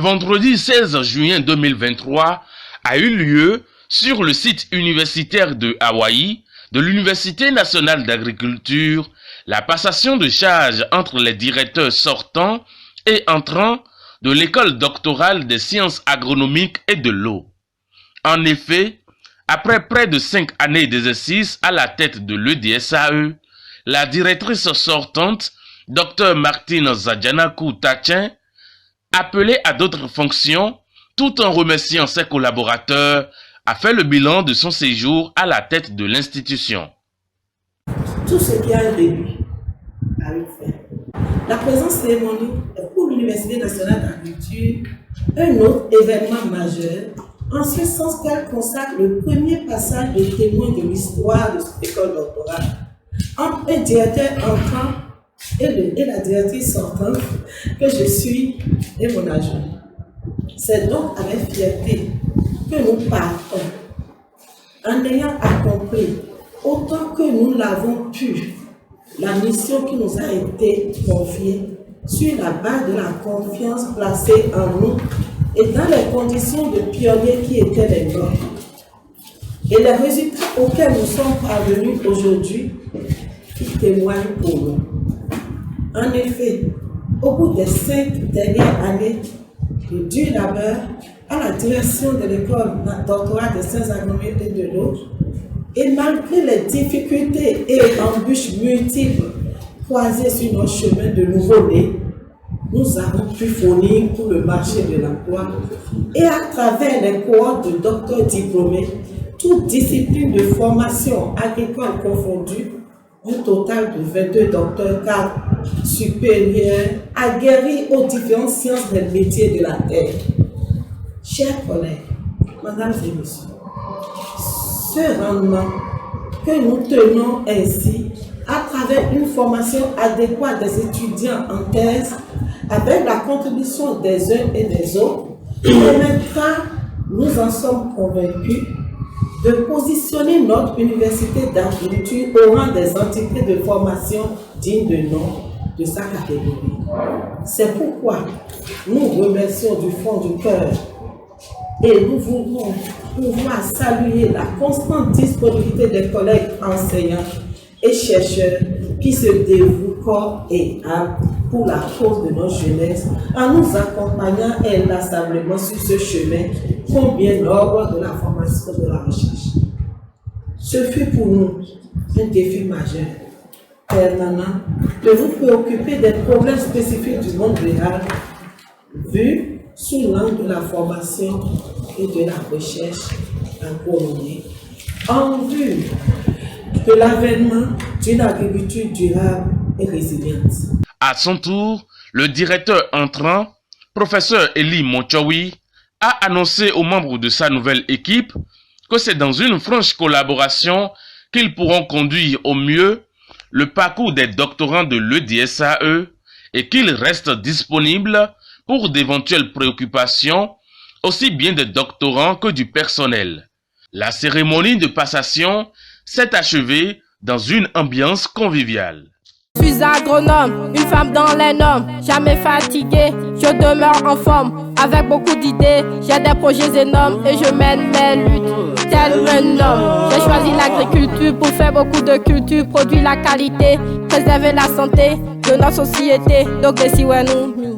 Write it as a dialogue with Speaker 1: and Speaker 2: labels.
Speaker 1: vendredi 16 juin 2023 a eu lieu sur le site universitaire de Hawaï de l'Université nationale d'agriculture la passation de charges entre les directeurs sortants et entrants de l'école doctorale des sciences agronomiques et de l'eau. En effet, après près de 5 années d'exercice à la tête de l'EDSAE, la directrice sortante, Dr Martine Zadjanakou Tachin, appelée à d'autres fonctions, tout en remerciant ses collaborateurs, a fait le bilan de son séjour à la tête de l'institution.
Speaker 2: Tout ce qui a un début a eu fait. La présence cérémonique est pour l'Université nationale d'agriculture un autre événement majeur, en ce sens qu'elle consacre le premier passage de témoin de l'histoire de cette école doctorale entre un directeur entrant et la directrice sortante que je suis et mon adjoint. C'est donc avec fierté que nous partons, en ayant accompli autant que nous l'avons pu la mission qui nous a été confiée sur la base de la confiance placée en nous et dans les conditions de pionniers qui étaient les nôtres. Et les résultats auxquels nous sommes parvenus aujourd'hui qui témoignent pour nous. En effet, au bout des 5 dernières années de dur labeur à la direction de l'école doctorale des sciences agronomiques et de l'eau, et malgré les difficultés et embûches multiples croisées sur notre chemin de nouveau-né, nous avons pu fournir pour le marché de l'emploi et à travers les cohortes de docteurs diplômés, toutes disciplines de formation agricole confondues, un total de 22 docteurs cadres supérieurs aguerris aux différentes sciences des métiers de la terre. Chers collègues, mesdames et messieurs, ce rendement que nous tenons ainsi à travers une formation adéquate des étudiants en thèse avec la contribution des uns et des autres permettra, nous en sommes convaincus, de positionner notre université d'agriculture au rang des entités de formation dignes de nom de sa catégorie. C'est pourquoi nous remercions du fond du cœur et nous voulons pouvoir saluer la constante disponibilité des collègues enseignants et chercheurs qui se dévouent corps et âme pour la cause de notre jeunesse en nous accompagnant inlassablement sur ce chemin combien noble de la formation de la recherche. Ce fut pour nous un défi majeur, permanent, de vous préoccuper des problèmes spécifiques du monde rural, vus sous l'angle de la formation et de la recherche agronomique, en vue de l'avènement d'une agriculture durable et résiliente.
Speaker 1: À son tour, le directeur entrant, professeur Eli Monchowi, a annoncé aux membres de sa nouvelle équipe que c'est dans une franche collaboration qu'ils pourront conduire au mieux le parcours des doctorants de l'EDSAE et qu'ils restent disponibles pour d'éventuelles préoccupations, aussi bien des doctorants que du personnel. La cérémonie de passation s'est achevée dans une ambiance conviviale.
Speaker 3: Je suis agronome, une femme dans les normes, jamais fatiguée, je demeure en forme, avec beaucoup d'idées, j'ai des projets énormes et je mène mes luttes, tel un homme. J'ai choisi l'agriculture pour faire beaucoup de culture, produire la qualité, préserver la santé de notre société, donc si ouais nous.